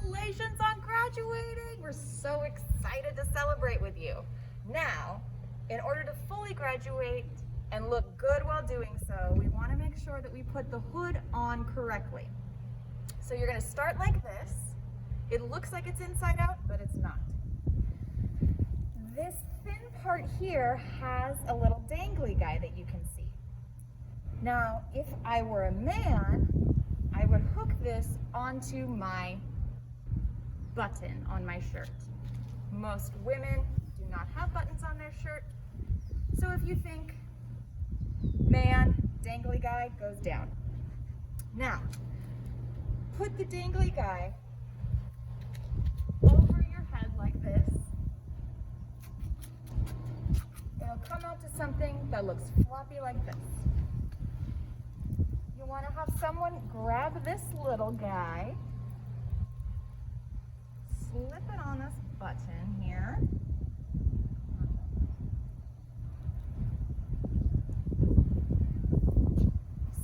Congratulations on graduating. We're so excited to celebrate with you. Now, in order to fully graduate and look good while doing so, we want to make sure that we put the hood on correctly. So you're going to start like this. It looks like it's inside out, but it's not. This thin part here has a little dangly guy that you can see. Now, if I were a man, I would hook this onto my button on my shirt. Most women do not have buttons on their shirt. So if you think, man, dangly guy goes down. Now, put the dangly guy over your head like this. It'll come out to something that looks floppy like this. You want to have someone grab this little guy, slip it on this button here,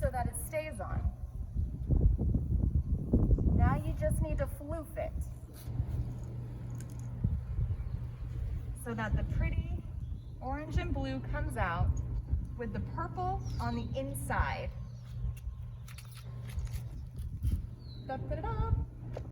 so that it stays on. Now you just need to floof it so that the pretty orange and blue comes out with the purple on the inside. Da-da-da-da.